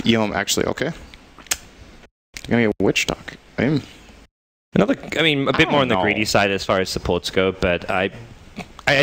if EHOME actually... Okay. They're going to get Witch Dock. Another, I mean, a bit more on the greedy side as far as supports go, but I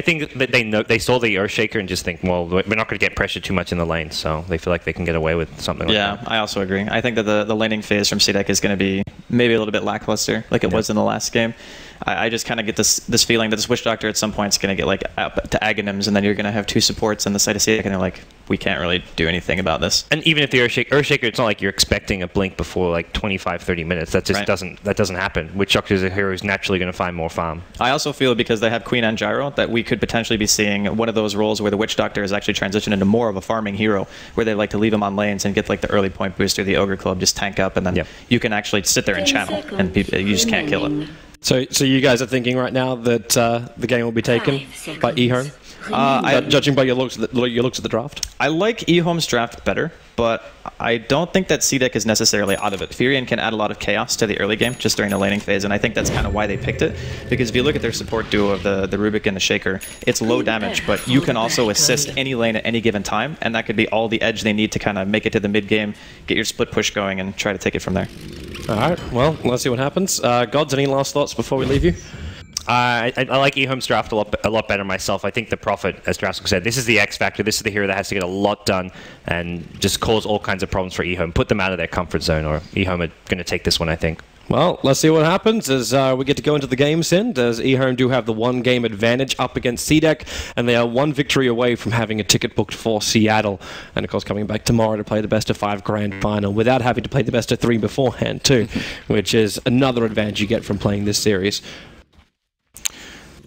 think that they saw the Earthshaker and just think, well, we're not going to get pressured too much in the lane, so they feel like they can get away with something like that. Yeah, I also agree. I think that the laning phase from CDEC is going to be maybe a little bit lackluster, like it was in the last game. I just kind of get this feeling that this Witch Doctor at some point is going to get like up to Aghanims, and then you're going to have two supports on the side of CDEC, and they're like, we can't really do anything about this. And even if the Earthshaker, it's not like you're expecting a blink before like 25-30 minutes. That just doesn't happen. Witch Doctor is a hero who's naturally going to find more farm. I also feel because they have Queen and Gyro that we could potentially be seeing one of those roles where the Witch Doctor is actually transitioned into more of a farming hero, where they like to leave him on lanes and get like the early point booster, the Ogre Club, just tank up, and then you can actually sit there and channel, and you just can't kill it. So you guys are thinking right now that the game will be taken by EHOME? Judging by your looks at the draft? I like EHOME's draft better, but I don't think that CDEC is necessarily out of it. Furion can add a lot of chaos to the early game just during the laning phase, and I think that's kind of why they picked it. Because if you look at their support duo of the Rubik and the Shaker, it's low damage, but you can also assist any lane at any given time, and that could be all the edge they need to kind of make it to the mid game, get your split push going, and try to take it from there. All right, well, let's see what happens. Gods, any last thoughts before we leave you? I like EHOME's draft a lot better myself. I think the Prophet, as Drasko said, this is the X factor. This is the hero that has to get a lot done and just cause all kinds of problems for EHOME. Put them out of their comfort zone, or EHOME are going to take this one, I think. Well, let's see what happens as we get to go into the games end, as EHOME do have the one-game advantage up against CDEC, and they are one victory away from having a ticket booked for Seattle. And, of course, coming back tomorrow to play the best-of-5 grand final without having to play the best-of-3 beforehand, too, which is another advantage you get from playing this series.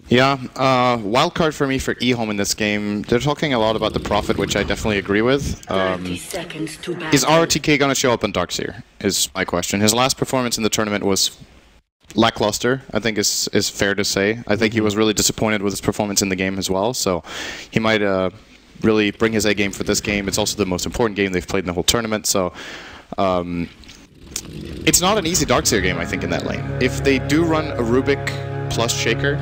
Yeah, wildcard for me for EHOME in this game. They're talking a lot about the Prophet, which I definitely agree with. Is ROTK going to show up on Darkseer, is my question. His last performance in the tournament was lackluster, I think is fair to say. I think he was really disappointed with his performance in the game as well, so he might really bring his A game for this game. It's also the most important game they've played in the whole tournament, so it's not an easy Darkseer game, I think, in that lane. If they do run a Rubik plus Shaker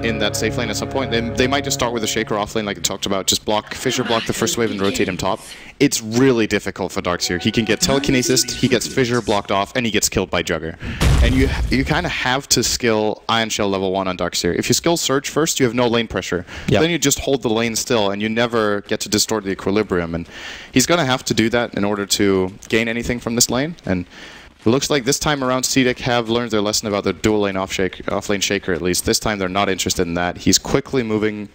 in that safe lane at some point, then they might just start with a Shaker off lane like I talked about, just Fissure block the first wave and rotate him top. It's really difficult for Darkseer. He can get telekinesis, he gets Fissure blocked off, and he gets killed by Jugger. And you kind of have to skill Iron Shell level 1 on Darkseer. If you skill Surge first, you have no lane pressure. Then you just hold the lane still, and you never get to distort the equilibrium. And he's going to have to do that in order to gain anything from this lane. And it looks like this time around CDEC have learned their lesson about the dual lane off-lane Shaker, at least. This time they're not interested in that. He's quickly moving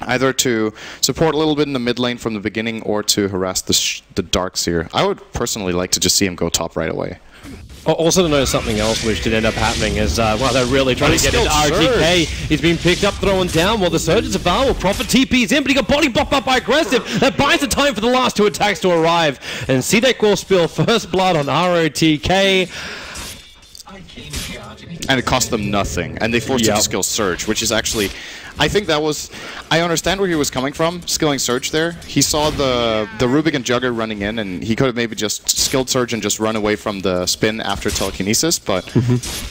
either to support a little bit in the mid lane from the beginning or to harass the Darkseer. I would personally like to just see him go top right away. Also to know something else which did end up happening is, well, they're really trying to get into RTK. He's been picked up, thrown down. Well, the Surge is available. Prophet TP's in, but he got body blocked up by Aggressive. That buys the time for the last two attacks to arrive. And CDEC will spill first blood on ROTK. And it cost them nothing. And they forced him to skill Surge, which is actually... I think that was... I understand where he was coming from, skilling Surge there. He saw the Rubik and Jugger running in, and he could have maybe just skilled Surge and just run away from the spin after telekinesis, but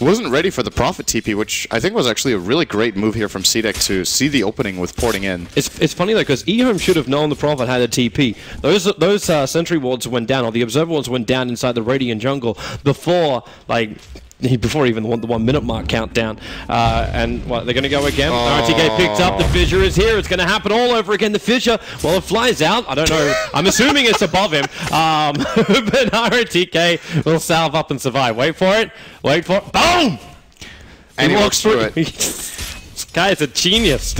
wasn't ready for the Prophet TP, which I think was actually a really great move here from CDEC to see the opening with porting in. It's funny though, because EHOME should have known the Prophet had a TP. Those Sentry wards went down, or the Observer wards went down inside the Radiant jungle before, like... before even the 1 minute mark countdown. And what, they're going to go again? RTK picked up, the Fissure is here, it's going to happen all over again. The Fissure, well, it flies out, I don't know, I'm assuming it's above him, but RTK will salve up and survive. Wait for it, boom! And he walks through it. This guy is a genius.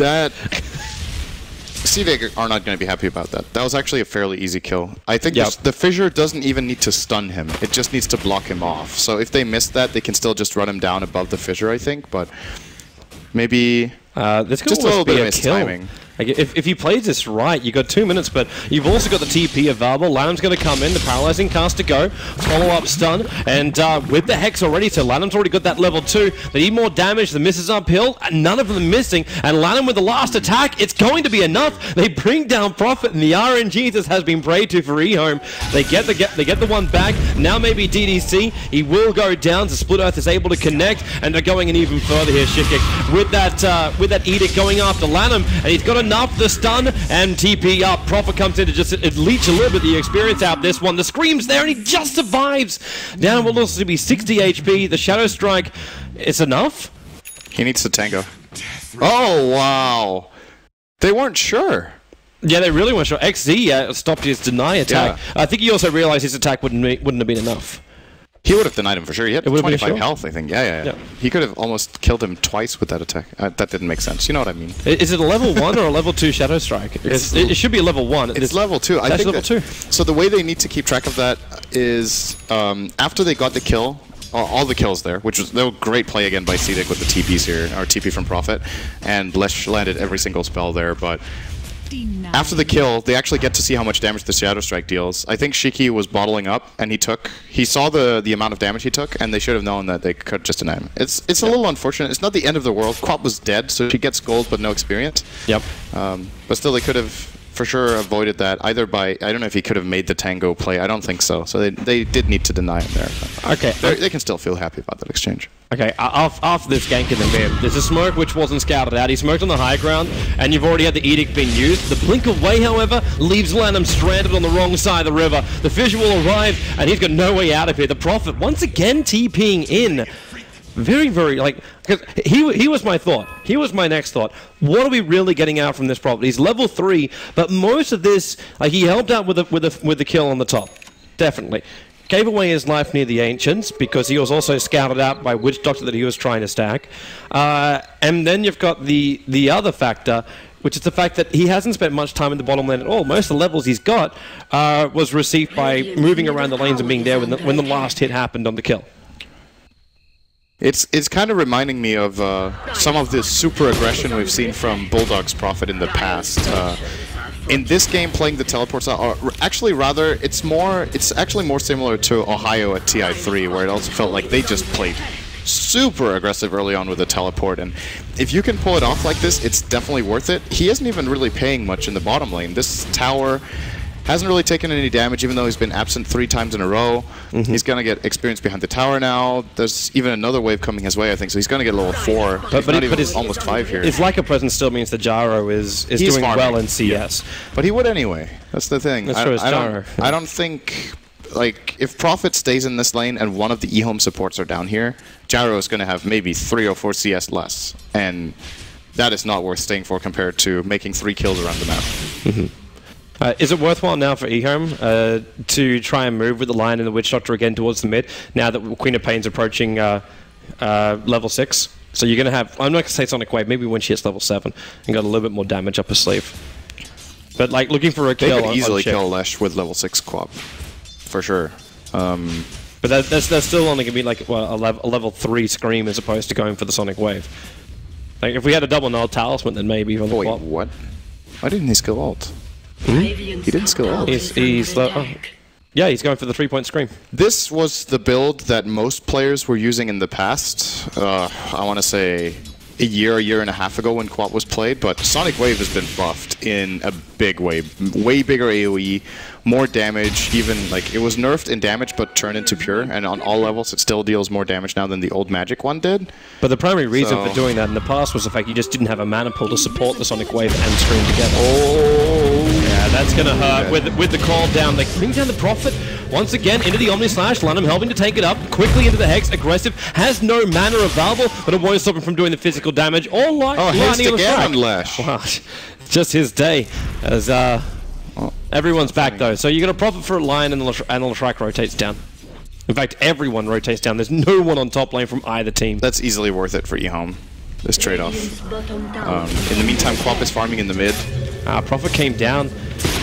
CDEC are not going to be happy about that. That was actually a fairly easy kill. I think the Fissure doesn't even need to stun him. It just needs to block him off. So if they miss that, they can still just run him down above the Fissure, I think. But maybe this could just a little bit of mistiming. Like if he plays this right, you got 2 minutes, but you've also got the TP available. Lanham's going to come in, the Paralyzing Cast to go, follow-up stun, and with the Hex already, so Lanham's already got that level 2. They need more damage, the misses uphill, and none of them missing, and Lanham with the last attack, it's going to be enough. They bring down Prophet, and the RNG this has been prayed to for EHOME. They get the one back, now maybe DDC, he will go down, so Split Earth is able to connect, and they're going in even further here, Shikik, with that Edict going after Lanham, and he's got enough. The stun and TP up. Prophet comes in to just leech a little bit of the experience out this one. The scream's there and he just survives. Down will also be 60 HP. The Shadow Strike, it's enough? He needs to tango. Oh, wow. They weren't sure. Yeah, they really weren't sure. XZ stopped his deny attack. Yeah. I think he also realized his attack wouldn't have been enough. He would have denied him for sure. He had 25 health, I think. Yeah. He could have almost killed him twice with that attack. That didn't make sense. You know what I mean? Is it a level 1 or a level 2 Shadow Strike? It should be a level 1. It's level 2. I think level 2. So the way they need to keep track of that is after they got the kill, all the kills there, which was great play again by CDEC with the TPs here, or TP from Prophet, and Lesh landed every single spell there, but after the kill, they actually get to see how much damage the Shadow Strike deals. I think Shiki was bottling up, and he saw the amount of damage he took, and they should have known that they could just deny him. It's a little unfortunate. It's not the end of the world. Quap was dead, so she gets gold but no experience. Yep. But still, they could have for sure avoided that, either by, I don't know if he could have made the tango play. I don't think so. So they did need to deny him there. Okay. They can still feel happy about that exchange. Okay, after this gank in the mid, there's a smoke which wasn't scouted out. He smoked on the high ground, and you've already had the edict being used. The blink away, however, leaves Lanham stranded on the wrong side of the river. The Fissure will arrive, and he's got no way out of here. The Prophet, once again, TPing in. Very, very, like, because he was my thought. He was my next thought. What are we really getting out from this Prophet? He's level 3, but most of this, like, he helped out with the kill on the top. Definitely. Gave away his life near the Ancients because he was also scouted out by Witch Doctor that he was trying to stack. And then you've got the other factor, which is the fact that he hasn't spent much time in the bottom lane at all. Most of the levels he's got was received by moving around the lanes and being there when the last hit happened on the kill. It's kind of reminding me of some of this super aggression we've seen from Bulldog's Prophet in the past. In this game, playing the teleport style, or actually rather, it's actually more similar to Ohio at TI5, where it also felt like they just played super aggressive early on with the teleport, and if you can pull it off like this, it's definitely worth it. He isn't even really paying much in the bottom lane. This tower hasn't really taken any damage, even though he's been absent 3 times in a row. He's going to get experience behind the tower now. There's even another wave coming his way, I think, so he's going to get level 4. But he's almost 5 here. His lack of presence still means that Jaro is doing well in CS. Yeah. But he would anyway. That's the thing. I don't think, like, if Prophet stays in this lane and one of the EHOME supports are down here, Jaro is going to have maybe 3 or 4 CS less. And that is not worth staying for compared to making 3 kills around the map. Is it worthwhile now for EHOME to try and move with the Lion and the Witch Doctor again towards the mid, now that Queen of Pain's approaching level 6? So you're going to have, I'm not going to say Sonic Wave, maybe when she hits level 7 and got a little bit more damage up her sleeve. But like looking for a kill, they could easily kill Lesh with level 6 Quap, for sure. But that's still only going to be like a level 3 Scream as opposed to going for the Sonic Wave. Like if we had a double null Talisman, then maybe on the Wait, what? Why didn't he skill ult? He didn't skill ult. Yeah, he's going for the 3-point Scream. This was the build that most players were using in the past. I want to say a year and a half ago when Quap was played, but Sonic Wave has been buffed in a big way. Way bigger AoE, more damage, even like it was nerfed in damage but turned into pure, and on all levels it still deals more damage now than the old Magic one did. But the primary reason for doing that in the past was the fact you just didn't have a mana pool to support the Sonic Wave and Scream together. Oh, yeah, that's gonna hurt with the call down. They bring down the Prophet once again into the Omni Slash. Lanham helping to take it up quickly into the Hex. Aggressive, has no mana available, but it won't stop him from doing the physical damage. All hits again, Lash. Wow, just his day. As everyone's back though, so you got a Prophet for a Lion and the Leshrac rotates down. In fact, everyone rotates down. There's no one on top lane from either team. That's easily worth it for EHOME, this trade-off. In the meantime, Quap is farming in the mid. Prophet came down.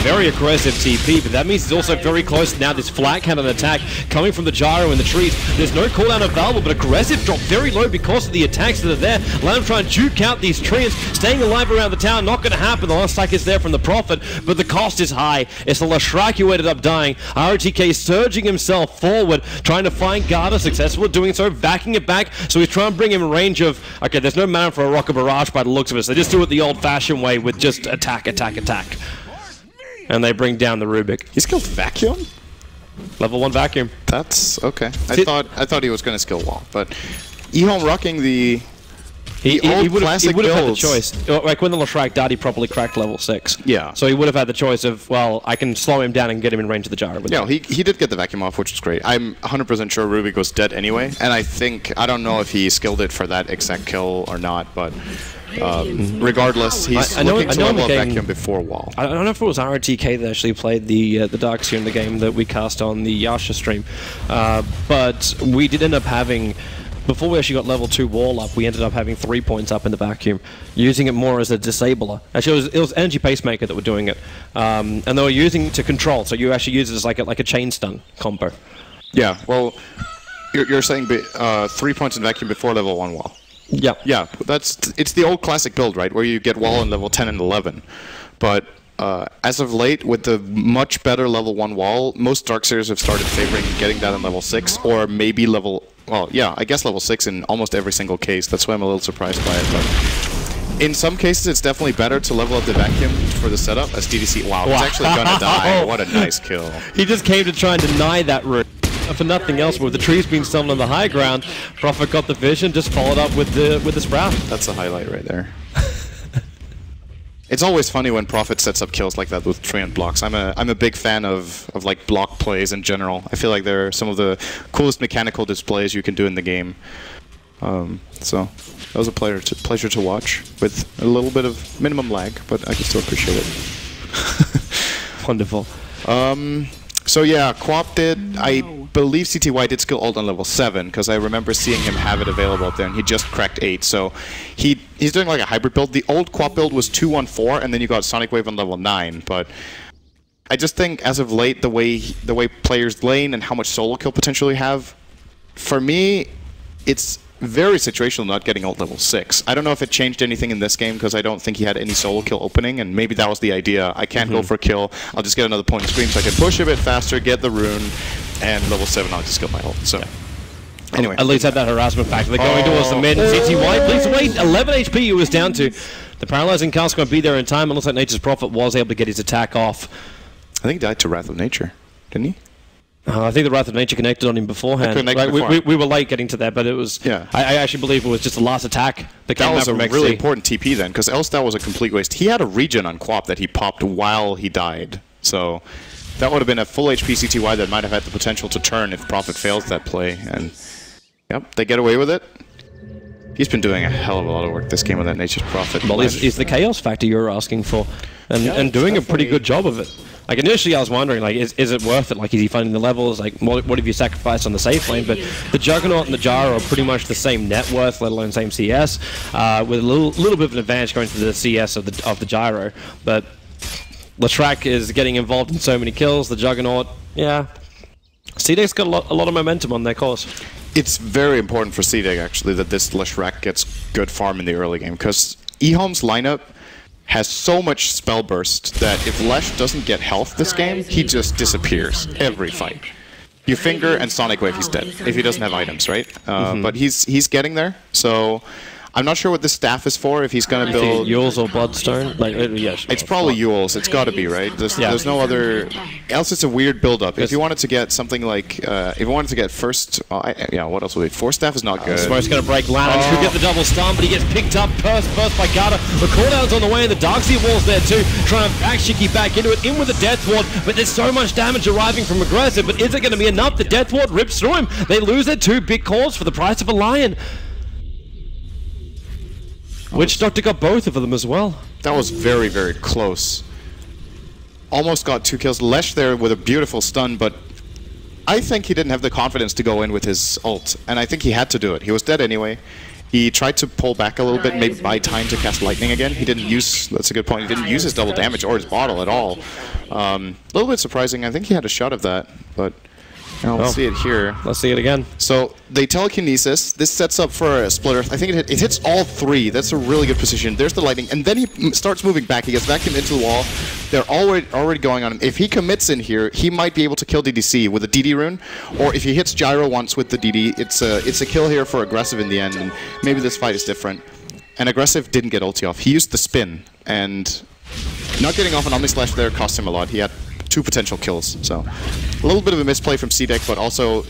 Very aggressive TP, but that means he's also very close now. This flat cannon attack coming from the gyro in the trees. There's no cooldown available, but aggressive drop very low because of the attacks that are there. Lanham trying to juke out these trees, staying alive around the town. Not going to happen. The last attack is there from the Prophet, but the cost is high. It's the Leshrac who ended up dying. RTK surging himself forward, trying to find Garda, successful at doing so, backing it back. So he's trying to bring him in range of, okay, there's no mana for a Rocket Barrage by the looks of it, so they just do it the old-fashioned way with just attack, attack, attack. And they bring down the Rubik. He skilled Vacuum? Level 1 Vacuum. That's okay. I thought he was going to skill Wall, but EHOME rocking the He would have had the builds. choice. Like when the Leshrac died, he probably cracked level 6. Yeah. So he would have had the choice of, well, I can slow him down and get him in range of the gyro. Yeah, he did get the vacuum off, which was great. I'm 100% sure Rubik was dead anyway, and I don't know if he skilled it for that exact kill or not, but regardless, he's looking to level up vacuum before wall. I don't know if it was ROTK that actually played the Darks here in the game that we cast on the Yasha stream, but we did end up having... Before we actually got level 2 wall up, we ended up having 3 points up in the vacuum, using it more as a disabler. Actually, it was Energy Pacemaker that were doing it, and they were using it to control. So you actually use it as like a chain stun combo. Yeah, well, you're saying 3 points in vacuum before level 1 wall. Yeah. Yeah, it's the old classic build, right, where you get wall in level 10 and 11. But as of late, with the much better level 1 wall, most Darkseers have started favoring getting that in level 6, or maybe level... Well, yeah, I guess level 6 in almost every single case. That's why I'm a little surprised by it. But in some cases, it's definitely better to level up the vacuum for the setup as DDC. Wow, he's actually gonna die. What a nice kill. He just came to try and deny that route. For nothing else, with the trees being summoned on the high ground, Prophet got the vision, just followed up with the sprout. That's a highlight right there. It's always funny when Prophet sets up kills like that with Treant blocks. I'm a big fan of like block plays in general. I feel like they're some of the coolest mechanical displays you can do in the game. So that was a pleasure to watch with a little bit of minimum lag, but I can still appreciate it. Wonderful. So yeah, Quap did, I believe CTY did skill ult on level 7, because I remember seeing him have it available up there, and he just cracked 8, so he's doing like a hybrid build. The old Quap build was 2-1-4, and then you got Sonic Wave on level 9, but I just think as of late, the way players lane and how much solo kill potential you have, for me, it's very situational not getting ult level 6. I don't know if it changed anything in this game, because I don't think he had any solo kill opening, and maybe that was the idea. I can't go for a kill, I'll just get another point of screen so I can push a bit faster, get the rune, and level 7 I'll just kill my ult. So, anyway. At least had that harassment factor. They're going towards the mid. CTY, please wait. 11 HP he was down to. The paralyzing cast going to be there in time. It looks like Nature's Prophet was able to get his attack off. I think he died to Wrath of Nature, didn't he? I think the Wrath of Nature connected on him beforehand. We were late getting to that, but it was... Yeah. I actually believe it was just the last attack that came out from XC. That was a really important TP then, because else that was a complete waste. He had a regen on Quap that he popped while he died, so that would have been a full HP CTY that might have had the potential to turn if Prophet fails that play, and yep, they get away with it. He's been doing a hell of a lot of work this game with that Nature's Prophet. Well, is the Chaos factor you're asking for, and doing a pretty good job of it. Like, initially I was wondering, like, is it worth it? Like, is he finding the levels? Like, what have you sacrificed on the safe lane? But the Juggernaut and the Gyro are pretty much the same net worth, let alone same CS, with a little bit of an advantage going to the CS of the Gyro. But Leshrac is getting involved in so many kills. The Juggernaut, yeah. CDEC's got a lot of momentum on their course. It's very important for CDEC, actually, that this Leshrac gets good farm in the early game, because EHOME's lineup has so much spell burst that if Lesh doesn't get health this game, he just disappears every fight. You finger and Sonic Wave, he's dead if he doesn't have items, right? But he's getting there, so I'm not sure what this staff is for. If he's going to build Yules or Bloodstone, like yes, it's probably Yules. It's got to be, right? There's no other. Else, it's a weird build-up. If you wanted to get something like, if you wanted to get first, yeah, what else would be? Force staff is not good. Smoke's going to break Lanham. Could get the double stun, but he gets picked up first by Gata. The cooldown's on the way, and the Darkseer wall's there too. Trying to back Shiki back into it, in with the Death Ward, but there's so much damage arriving from Aggressive. But is it going to be enough? The Death Ward rips through him. They lose their 2 big cores for the price of a Lion. Witch Doctor got both of them as well. That was very, very close. Almost got 2 kills. Lesh there with a beautiful stun, but I think he didn't have the confidence to go in with his ult, and I think he had to do it. He was dead anyway. He tried to pull back a little bit, maybe buy time to cast Lightning again. He didn't use, that's a good point, he didn't use his double damage or his bottle at all. A little bit surprising. I think he had a shot of that, but let's see it here. Let's see it again. So they telekinesis. This sets up for a splitter. I think it hits all 3. That's a really good position. There's the lightning, and then he starts moving back. He gets vacuumed into the wall. They're already going on him. If he commits in here, he might be able to kill DDC with a DD rune, or if he hits Gyro once with the DD, it's a kill here for Aggressive in the end. And maybe this fight is different. And Aggressive didn't get ulti off. He used the spin, and not getting off an Omni Slash there cost him a lot. He had 2 potential kills. So a little bit of a misplay from CDEC, but also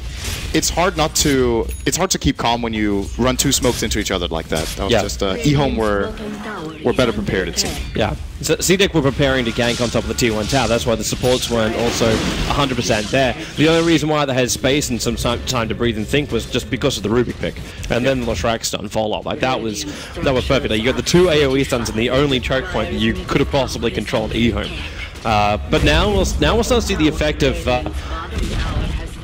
it's hard to keep calm when you run 2 smokes into each other like that. That was just EHOME were better prepared, it seemed. Yeah. So CDEC were preparing to gank on top of the Tier 1 tower. That's why the supports weren't also 100% there. The only reason why they had space and some time to breathe and think was just because of the Rubik pick. And then the Leshrac stun follow-up. Like, that was perfect. Like, you got the 2 AoE stuns and the only choke point that you could have possibly controlled EHOME. But now we'll start to see the effect of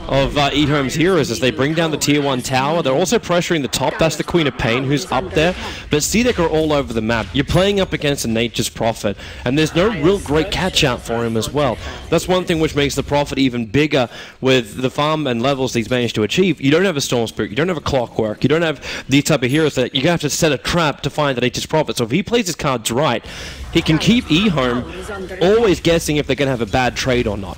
EHOME's heroes as they bring down the Tier 1 tower. They're also pressuring the top. That's the Queen of Pain who's up there. But CDEC are all over the map. You're playing up against a Nature's Prophet, and there's no real great catch-out for him as well. That's one thing which makes the Prophet even bigger with the farm and levels he's managed to achieve. You don't have a Storm Spirit, you don't have a Clockwork, you don't have these type of heroes that you have to set a trap to find the Nature's Prophet. So if he plays his cards right, he can keep EHOME always guessing if they're going to have a bad trade or not.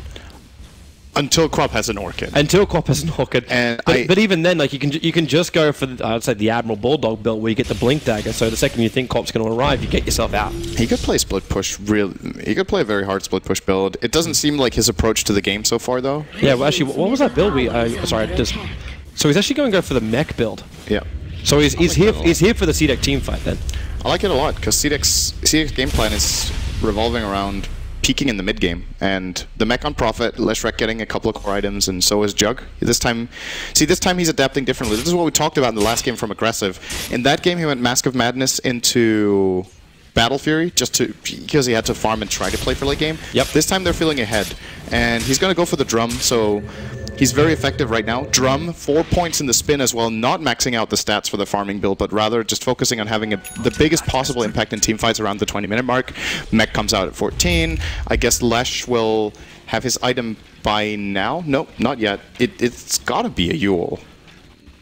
Until Crop has an Orchid. Until Crop has an Orchid. And but even then, like, you can just go for I'd say the Admiral Bulldog build where you get the Blink Dagger. So the second you think Crop's going to arrive, you get yourself out. He could play split push. He could play a very hard split push build. It doesn't seem like his approach to the game so far, though. Yeah. Well, actually, what was that build? So he's actually going to go for the mech build. Yeah. So he's here for the CDEC team fight then. I like it a lot because CDEC's game plan is revolving around peaking in the mid game, and the mech on Prophet, Leshrac getting a couple of core items, and so is Jug. This time he's adapting differently. This is what we talked about in the last game from Aggressive. In that game, he went Mask of Madness into Battle Fury because he had to farm and try to play for late game. Yep. This time they're feeling ahead, and he's going to go for the drum. So he's very effective right now. Drum, 4 points in the spin as well, not maxing out the stats for the farming build, but rather just focusing on having the biggest possible impact in team fights around the 20-minute mark. Mech comes out at 14. I guess Lesh will have his item by now. Nope, not yet. It's got to be a Yule.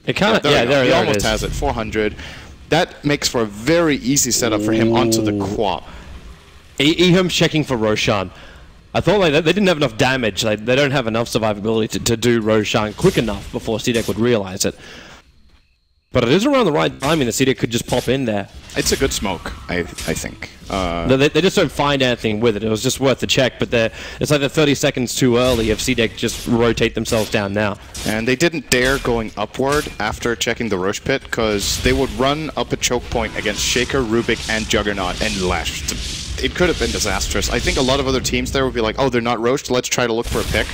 It kind of, he almost has it, 400. That makes for a very easy setup for him onto the Quap. EHOME's checking for Roshan. I thought they didn't have enough damage. They don't have enough survivability to do Roshan quick enough before CDEC would realize it. But it is around the right timing that CDEC could just pop in there. It's a good smoke, I think. They just don't find anything with it. It was just worth the check, but it's like they're 30 seconds too early if CDEC just rotate themselves down now. And they didn't dare going upward after checking the Roche Pit, because they would run up a choke point against Shaker, Rubik, and Juggernaut, and Lash. It could have been disastrous. I think a lot of other teams there would be like, oh, they're not roached, let's try to look for a pick.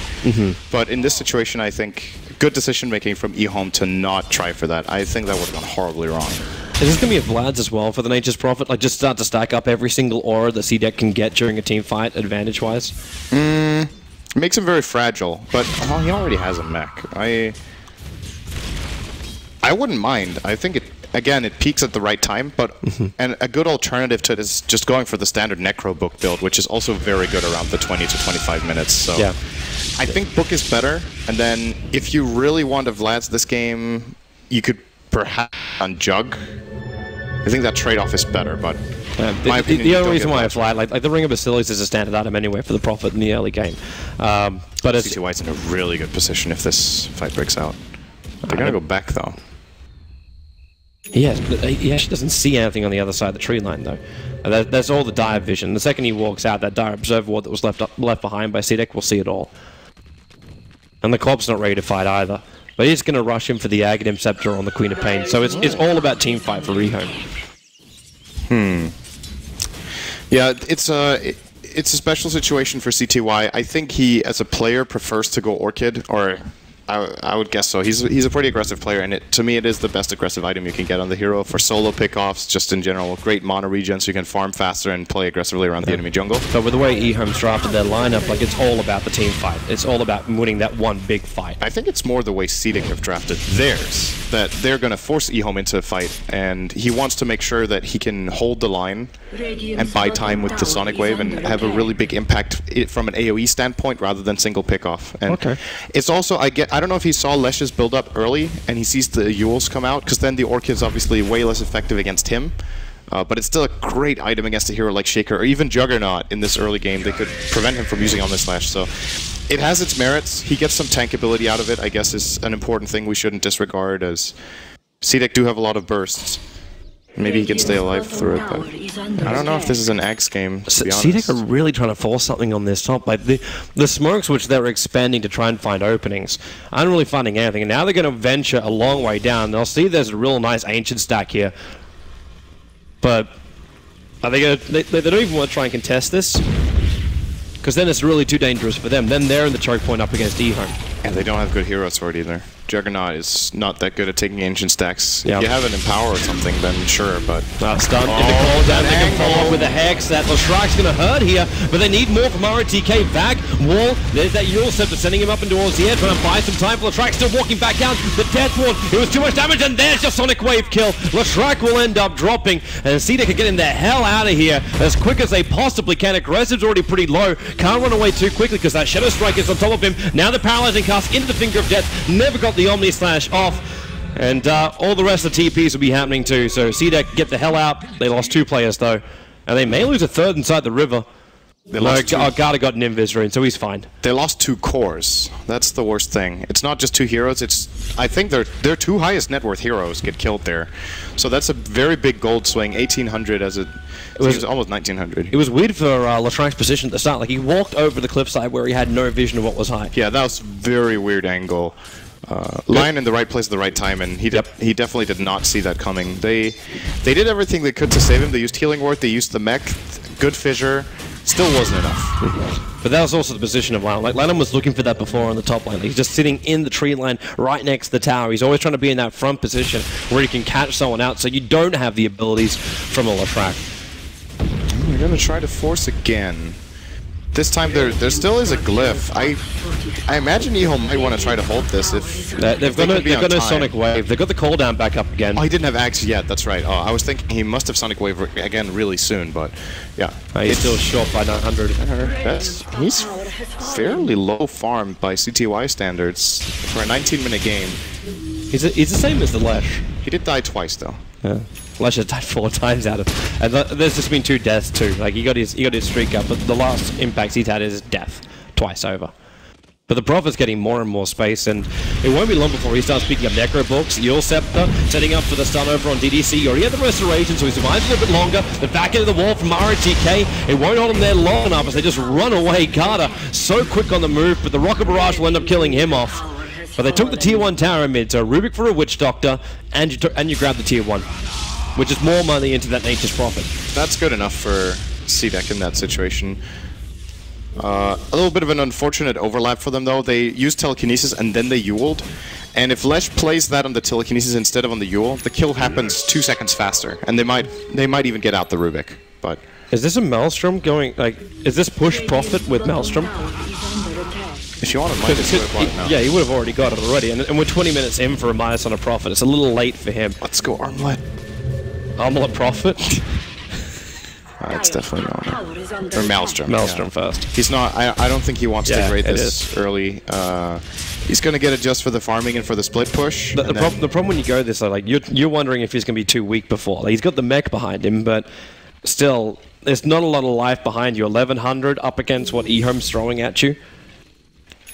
But in this situation, I think good decision-making from EHOME to not try for that. I think that would have gone horribly wrong. Is this going to be a Vlad's as well for the Nature's Prophet? Like, just start to stack up every single aura that CDEC can get during a team fight, advantage-wise? It makes him very fragile, but he already has a mech. I wouldn't mind. I think Again, it peaks at the right time, but and a good alternative to it is just going for the standard Necro Book build, which is also very good around the 20 to 25 minutes. So yeah. I think Book is better, and then if you really want to Vlad's this game, you could perhaps on Jug. I think that trade-off is better, but the only reason why I Vlad, like the Ring of Basilius is a standard item anyway for the Prophet in the early game. But CTY's in a really good position if this fight breaks out. They're going to go back, though. Yes, but he actually doesn't see anything on the other side of the tree line, though. That's all the dire vision. The second he walks out, that dire observer ward that was left behind by CDEC will see it all. And the Clop's not ready to fight either. But he's going to rush him for the Aghanim Scepter on the Queen of Pain. So it's all about team fight for EHOME. Yeah, it's a special situation for CTY. I think he, as a player, prefers to go Orchid, or I would guess so. He's a pretty aggressive player, and to me it is the best aggressive item you can get on the hero for solo pickoffs, just in general. Great mono regen so you can farm faster and play aggressively around the enemy jungle. But with the way EHOME's drafted their lineup, like, it's all about the team fight. It's all about winning that one big fight. I think it's more the way CDEC have drafted theirs, that they're going to force EHOME into a fight, and he wants to make sure that he can hold the line and buy time with the Sonic Wave and have a really big impact from an AoE standpoint rather than single pickoff. And it's also, I don't know if he saw Lesh's build up early and he sees the Yules come out, because then the Orchid's obviously way less effective against him. But it's still a great item against a hero like Shaker or even Juggernaut in this early game. They could prevent him from using Omnis Slash. So it has its merits. He gets some tank ability out of it, I guess, is an important thing we shouldn't disregard, as CDEC do have a lot of bursts. Maybe he can stay alive through it, but I don't know if this is an Axe game, to be honest. CDEC are really trying to force something on this top. Like the smokes, which they're expanding to try and find openings, aren't really finding anything. And now they're going to venture a long way down. They'll see there's a real nice ancient stack here. But are they going to... They don't even want to try and contest this. Because then it's really too dangerous for them. Then they're in the choke point up against EHOME. And they don't have good hero sword either. Juggernaut is not that good at taking ancient stacks. Yep. If you have an Empower or something, then sure, but... Well, stunned in the cooldown. They can follow up with a Hex. That Lashrag's going to hurt here, but they need more from ROTK. Vag, Wall, there's that Euro Scepter sending him up and towards the edge, trying to buy some time for Lashrag. Still walking back down. The Death Ward, it was too much damage, and there's your Sonic Wave kill. Lashrag will end up dropping, and CDEC are getting the hell out of here as quick as they possibly can. Aggressive's already pretty low. Can't run away too quickly because that Shadow Strike is on top of him. Now the Paralyzing Cast into the Finger of Death. Never got the Omni Slash off, and all the rest of the TPs will be happening too. So CDEC get the hell out. They lost 2 players though, and they may lose a 3rd inside the river. Garda got an invis rune, so he's fine. They lost 2 cores. That's the worst thing. It's not just 2 heroes. It's I think their 2 highest net worth heroes get killed there. So that's a very big gold swing. 1800 as it was almost 1900. It was weird for Lashrag's position at the start. Like he walked over the cliffside where he had no vision of what was high. Yeah, that was a very weird angle. Lion in the right place at the right time, and he definitely did not see that coming. They did everything they could to save him. They used Healing Ward, they used the mech, good fissure, still wasn't enough. But that was also the position of Lanham. Like Lanham was looking for that before on the top lane. He's just sitting in the tree line right next to the tower. He's always trying to be in that front position where he can catch someone out, so you don't have the abilities from a Lashrag. They're gonna try to force again. This time there still is a glyph. I imagine EHOME might want to try to hold this if they've got a Sonic Wave. They've got the cooldown back up again. Oh, he didn't have Axe yet. That's right. Oh, I was thinking he must have Sonic Wave again really soon, but yeah. He's still short by 900. He's fairly low farm by CTY standards for a 19-minute game. He's the same as the Lash. He did die twice though. Yeah. Lash has died 4 times out of, and there's just been 2 deaths too. Like he got his streak up, but the last impacts he's had is death, twice over. But the Prophet's getting more and more space, and it won't be long before he starts picking up Necro Books. Euro Scepter setting up for the stun over on DDC. He already had the Restoration, so he survives a little bit longer. The back end of the wall from ROTK. It won't hold him there long enough as they just run away. Carter so quick on the move, but the Rocket Barrage will end up killing him off. But they took the tier 1 tower mid, so Rubik for a Witch Doctor, and you grab the tier 1. Which is more money into that Nature's Prophet. That's good enough for CDEC in that situation. A little bit of an unfortunate overlap for them though. They used Telekinesis and then they Ewelled. And if Lesh plays that on the Telekinesis instead of on the Ewell, the kill happens 2 seconds faster. And they might even get out the Rubik. But is this a Maelstrom going, like, is this push Prophet with Maelstrom? If you want to minus it, yeah, he would have already got it already. And we're 20 minutes in for a minus on a Prophet. It's a little late for him. Let's go Armlet. Armlet Prophet? It's definitely not. Or Maelstrom. Maelstrom first. He's not. I don't think he wants to grade this early. He's going to get it just for the farming and for the split push. The problem when you go this, like you're wondering if he's going to be too weak before. Like, he's got the mech behind him, but still, there's not a lot of life behind you. 1100 up against what EHOME's throwing at you.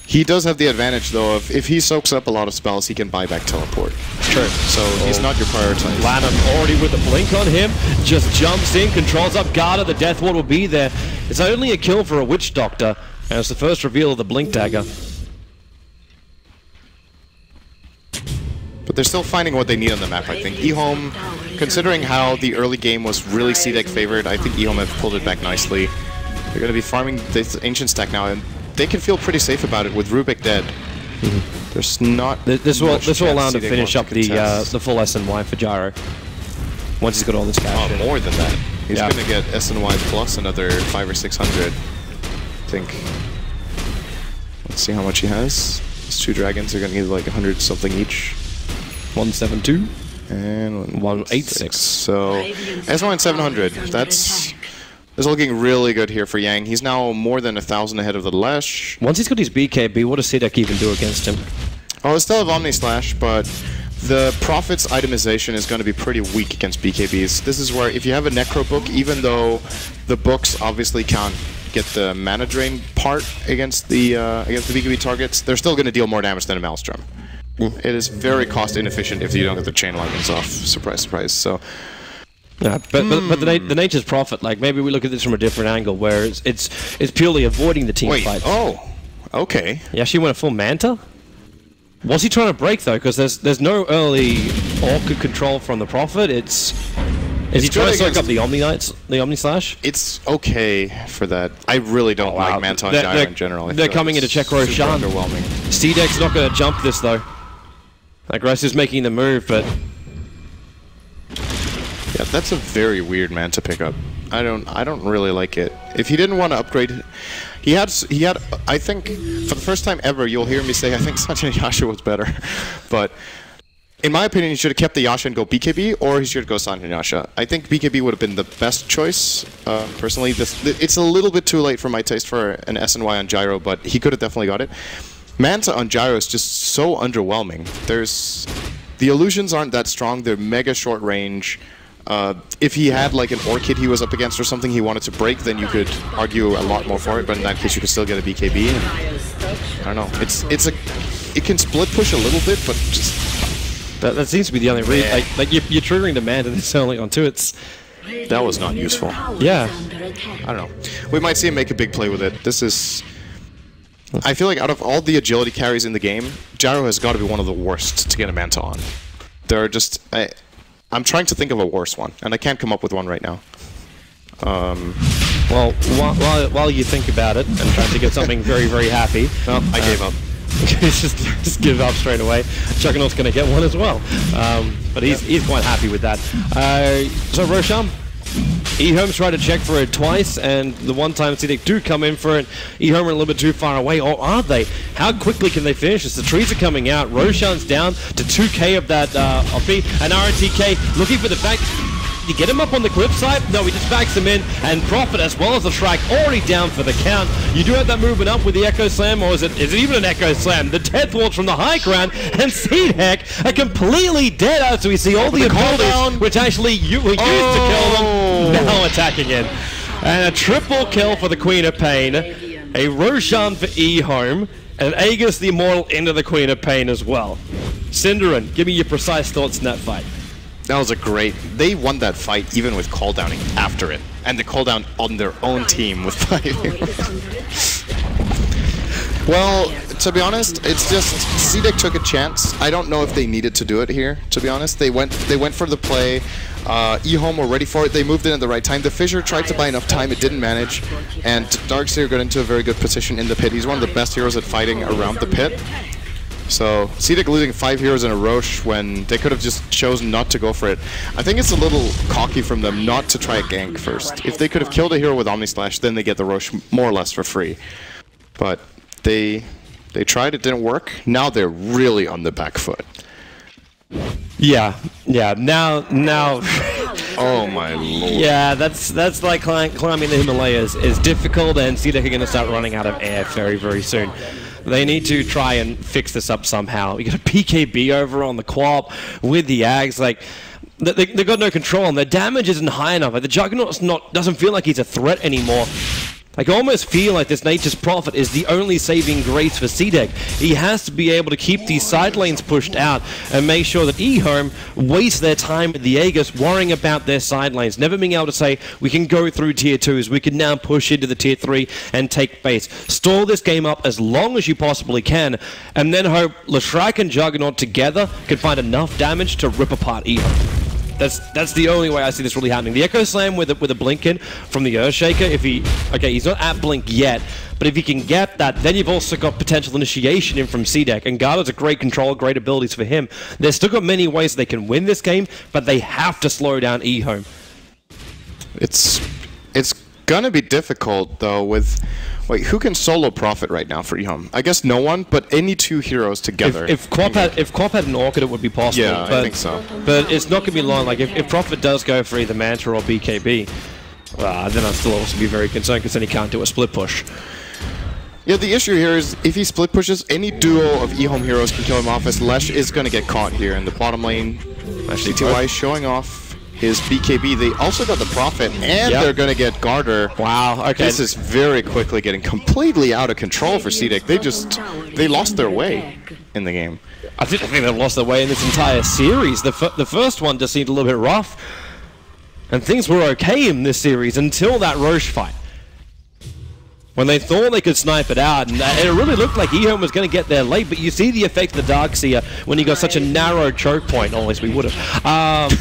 He does have the advantage, though, of if he soaks up a lot of spells, he can buy back teleport. True. So he's not your prioritize. Lanham already with the blink on him, just jumps in, controls up Garda, the Death Ward will be there. It's only a kill for a Witch Doctor, and it's the first reveal of the Blink Dagger. But they're still finding what they need on the map, I think. EHOME, considering how the early game was really CDEC favored, I think EHOME have pulled it back nicely. They're going to be farming this Ancient stack now, and they can feel pretty safe about it with Rubik dead. There's not. This will allow him to finish up the full SNY for Gyro. Once he's got all this cash. Oh, more than that. He's going to get SNY plus another 500 or 600. I think. Let's see how much he has. These 2 dragons are going to need like 100 something each. 172 and 186. So SNY 700. That's looking really good here for Yang. He's now more than 1,000 ahead of the Lesh. Once he's got his BKB, what does CDEC even do against him? Oh, they still have Omni Slash, but the Prophet's itemization is going to be pretty weak against BKBs. This is where if you have a Necro Book, even though the books obviously can't get the mana drain part against the BKB targets, they're still going to deal more damage than a Maelstrom. It is very cost inefficient if you don't get the chain alignments off. Surprise, surprise. So Yeah, but the nature's prophet, like maybe we look at this from a different angle, where it's purely avoiding the team fights. Oh, okay. He actually went a full Manta. What's he trying to break though? Because there's no early Orca control from the prophet. Is he trying to soak up the Omni Slash? It's okay for that. I really don't like Manta on Gyro in general. They're coming in to check Roshan. Underwhelming. CDEC's not going to jump this though. Aggress is making the move, but yeah, that's a very weird Manta pickup. I don't really like it. If he didn't want to upgrade, he had. I think for the first time ever, you'll hear me say I think Sanjay Yasha was better, but in my opinion, he should have kept the Yasha and go BKB, or he should go Sanjay Yasha. I think BKB would have been the best choice. Personally, it's a little bit too late for my taste for an SNY on Gyro, but he could have definitely got it. Manta on Gyro is just so underwhelming. The illusions aren't that strong. They're mega short range. If he had like an Orchid he was up against or something he wanted to break, then you could argue a lot more for it. But in that case, you could still get a BKB. And I don't know. It can split push a little bit, but just that seems to be the only reason. Yeah. Like you're triggering demand and it's only on 2. That was not useful. Yeah. I don't know. We might see him make a big play with it. This is. I feel like out of all the agility carries in the game, Gyro has got to be one of the worst to get a Manta on. There are just. I'm trying to think of a worse one, and I can't come up with one right now. Well, while you think about it and try to get something very, very happy, well, I gave up. just give up straight away. Juggernaut's going to get one as well, but he's quite happy with that. So Roshan, EHOME's tried to check for it twice, and the one time CDEC do come in for it, EHOME are a little bit too far away, or are they? How quickly can they finish this? The trees are coming out, Roshan's down to 2k of that offie, and RTK looking for the back. You get him up on the cliff side? No, he just backs him in, and Prophet as well as the Shrike already down for the count. You do have that movement up with the Echo Slam, or is it even an Echo Slam? The Death Waltz from the high ground, and CDEC are completely dead as we see all the abilities, which actually were used to kill them, now attacking in. And a triple kill for the Queen of Pain, a Roshan for EHOME, and Aegis the Immortal into the Queen of Pain as well. Cinderin, give me your precise thoughts in that fight. That was a great. They won that fight even with cooldowning after it, and the cooldown on their own team with fighting. Well, to be honest, it's just CDEC took a chance. I don't know if they needed to do it here. To be honest, they went for the play. EHOME were ready for it. They moved in at the right time. The Fissure tried to buy enough time. It didn't manage, and Darkseer got into a very good position in the pit. He's one of the best heroes at fighting around the pit. So, CDEC losing 5 heroes in a Roche when they could have just chosen not to go for it. I think it's a little cocky from them not to try a gank first. If they could have killed a hero with Omni Slash, then they get the Roche more or less for free. But they tried, it didn't work. Now they're really on the back foot. Yeah, now... Oh my lord. Yeah, that's like climbing the Himalayas is difficult, and CDEC are going to start running out of air very, very soon. They need to try and fix this up somehow. You got a PKB over on the co-op with the Ags, like they've got no control, and their damage isn't high enough. Like, the Juggernaut doesn't feel like he's a threat anymore. Like, I almost feel like this Nature's Prophet is the only saving grace for CDEC. He has to be able to keep these side lanes pushed out and make sure that EHOME wastes their time with the Aegis worrying about their side lanes, never being able to say, we can go through tier 2s, we can now push into the tier 3 and take base. Stall this game up as long as you possibly can, and then hope Leshrac and Juggernaut together can find enough damage to rip apart EHOME. That's the only way I see this really happening. The Echo Slam with a blink in from the Earthshaker, he's not at blink yet, but if he can get that, then you've also got potential initiation in from CDEC, and Garda's a great control, great abilities for him. They've still got many ways they can win this game, but they have to slow down EHOME. It's gonna be difficult though with. Wait, who can solo Prophet right now for EHOME? I guess no one, but any 2 heroes together. If Quap had an Orchid, it would be possible. Yeah, I think so. But it's not going to be long. Like, if Prophet does go for either Manta or BKB, then I'd still also be very concerned, because then he can't do a split push. Yeah, the issue here is if he split pushes, any duo of EHOME heroes can kill him off, as Lesh is going to get caught here in the bottom lane. Actually, TI showing off his BKB. They also got the Prophet, and they're going to get Garter. Wow, okay. This is very quickly getting completely out of control for CDEC. They lost their way in the game. I think they've lost their way in this entire series. The first one just seemed a little bit rough. And things were okay in this series until that Roche fight. When they thought they could snipe it out, and it really looked like EHOME was going to get there late, but you see the effect of the Darkseer when he got such a narrow choke point, or at least we would have.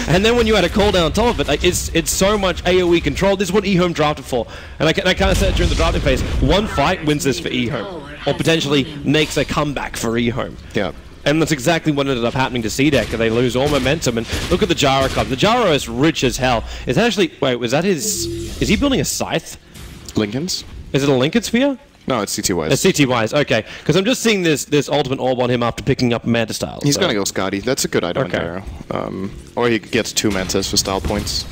And then when you had a cooldown on top of it, it's so much AoE control. This is what EHOME drafted for. And I kind of said during the drafting phase, one fight wins this for EHOME, or potentially makes a comeback for EHOME. Yeah. And that's exactly what ended up happening to CDEC. They lose all momentum. And look at the Jara card. The Jara is rich as hell. It's actually... Wait, was that his... Is he building a scythe? Lincoln's? Is it a Lincoln Sphere? No, it's CT-wise. It's CT-wise, okay. Because I'm just seeing this ultimate orb on him after picking up Manta Style. He's going to go Scotty. That's a good item on Gyro. Or he gets 2 Mantas for style points.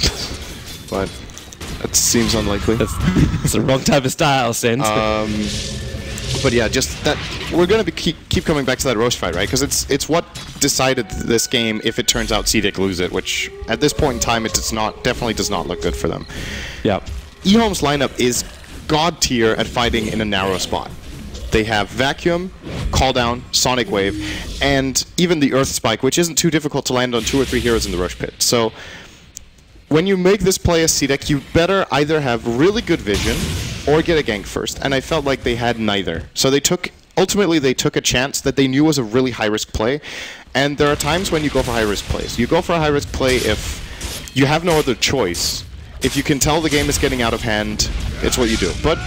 But that seems unlikely. It's the wrong type of style, Sin. But yeah, just that we're going to keep coming back to that Roche fight, right? Because it's what decided this game if it turns out CDEC lose it, which at this point in time it definitely does not look good for them. Yeah. EHOME's lineup is god tier at fighting in a narrow spot. They have Vacuum, Call Down, Sonic Wave, and even the Earth Spike, which isn't too difficult to land on 2 or 3 heroes in the Roche Pit. So when you make this play as CDEC, you better either have really good vision or get a gank first, and I felt like they had neither. So ultimately they took a chance that they knew was a really high-risk play, and there are times when you go for high-risk plays. You go for a high-risk play if you have no other choice. If you can tell the game is getting out of hand, it's what you do. But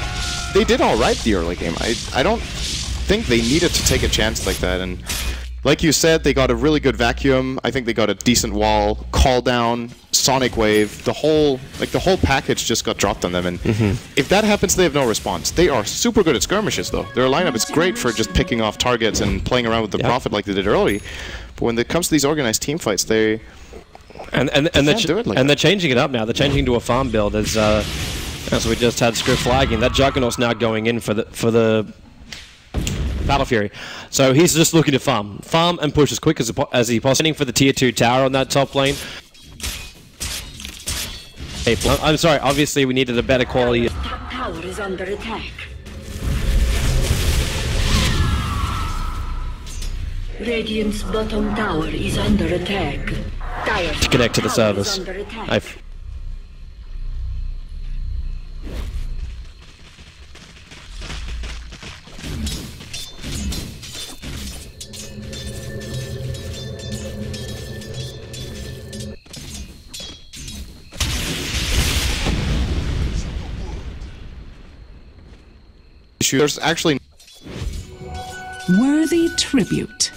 they did all right the early game. I don't think they needed to take a chance like that. And like you said, they got a really good Vacuum. I think they got a decent wall, Call Down, Sonic Wave. The whole package just got dropped on them. And if that happens, they have no response. They are super good at skirmishes, though. Their lineup is great for just picking off targets and playing around with the Prophet like they did early. But when it comes to these organized team fights, they... And they're changing it up now. They're changing to a farm build as we just had script flagging. That Juggernaut's now going in for the Battle Fury. So he's just looking to farm and push as quick as he possibly for the tier 2 tower on that top lane. I'm sorry. Obviously, we needed a better quality. Top tower is under attack. Radiant's bottom tower is under attack. To connect to the servers. There's actually worthy tribute.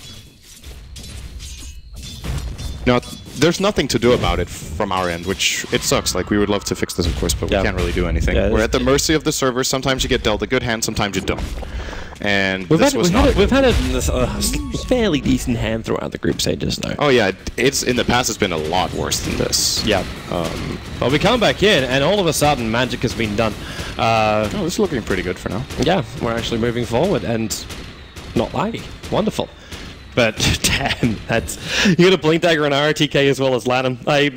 No, there's nothing to do about it from our end, which it sucks. Like, we would love to fix this, of course, but we can't really do anything. We're at the mercy of the server. Sometimes you get dealt a good hand, sometimes you don't. And we've had a fairly decent hand throughout the group stages, though. Oh yeah, in the past it's been a lot worse than this. Yeah. Well, we come back in, and all of a sudden, magic has been done. This is looking pretty good for now. Yeah, we're actually moving forward, and not laggy. Wonderful. But damn, you got a Blink Dagger and RTK as well as Lanham. I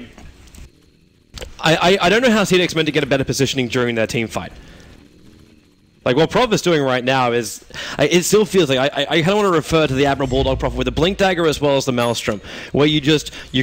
don't know how CDEC's meant to get a better positioning during their team fight. Like, what Prof is doing right now is... it still feels like... I kind of want to refer to the Admiral Bulldog Prof with the Blink Dagger as well as the Maelstrom, where you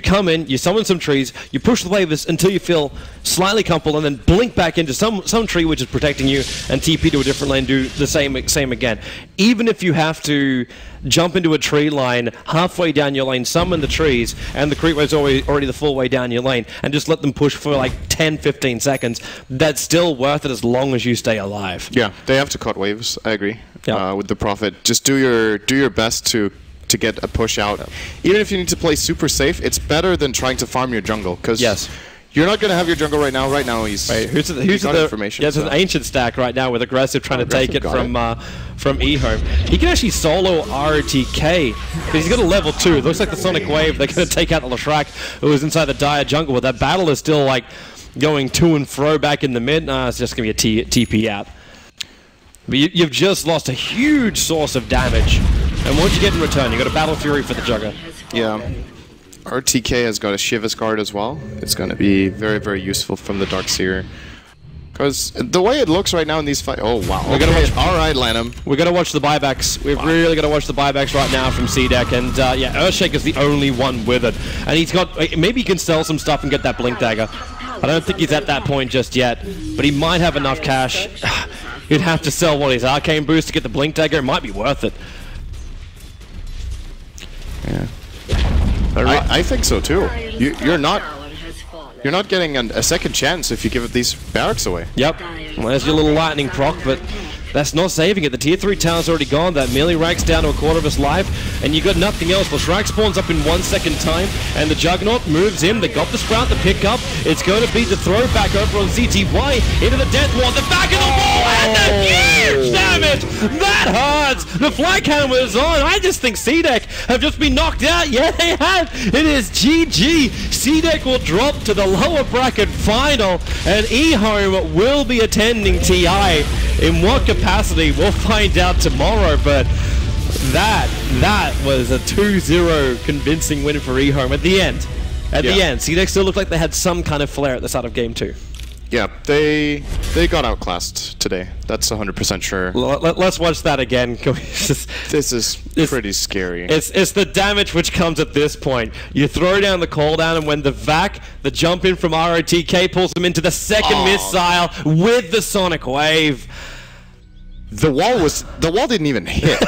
come in, you summon some trees, you push the waves until you feel slightly comfortable, and then blink back into some tree which is protecting you, and TP to a different lane, do the same again. Even if you have to jump into a tree line halfway down your lane, summon the trees, and the creep wave's already the full way down your lane, and just let them push for like 10-15 seconds, that's still worth it as long as you stay alive. Yeah, they have to cut waves, I agree. With the Prophet. Just do your best to get a push out. Even if you need to play super safe, it's better than trying to farm your jungle, because you're not going to have your jungle right now. Right now, he's who's the information. Yeah, it's an ancient stack right now with aggressive trying to take it from EHOME. He can actually solo RTK because he's got a level 2. It looks like the Sonic Wave. They're going to take out the Lashrak, who was inside the Dire jungle. But that battle is still like going to and fro back in the mid. It's just going to be a TP out. But you've just lost a huge source of damage. And what do you get in return? You got a Battle Fury for the Jugger. Yeah. RTK has got a Shiva's Guard as well. It's going to be very, very useful from the Darkseer. Because the way it looks right now in these fights... Oh, wow. We're gonna watch. All right, Lanham. We're going to watch the buybacks. We've really got to watch the buybacks right now from CDEC. And yeah, Earthshaker's the only one with it. And he's got... Maybe he can sell some stuff and get that Blink Dagger. I don't think he's at that point just yet. But he might have enough cash. He'd have to sell what his Arcane Boost to get the Blink Dagger. It might be worth it. Yeah. I think so, too. You're not getting a second chance if you give these barracks away. Yep. Well, there's your little lightning proc, but that's not saving it. The tier 3 tower's already gone. That melee rank's down to a quarter of its life, and you got nothing else. The Shrike spawns up in 1 second time, and the Juggernaut moves in. They got the Sprout to pick up. It's going to be the throwback over on CTY into the Death Ward. The back of the wall, and the huge damage! That hurts! The flag hammer is on. I just think CDEC have just been knocked out. Yeah, they have. It is GG. CDEC will drop to the lower bracket final, and EHOME will be attending TI. In what capacity, we'll find out tomorrow, but that was a 2-0 convincing win for EHOME at the end. At the end, CDEC still looked like they had some kind of flair at the start of game 2. Yeah, they got outclassed today. That's 100% sure. Let's watch that again. This is pretty scary. It's the damage which comes at this point. You throw down the call down, and when the VAC, the jump in from ROTK, pulls them into the second missile with the Sonic Wave. The wall didn't even hit.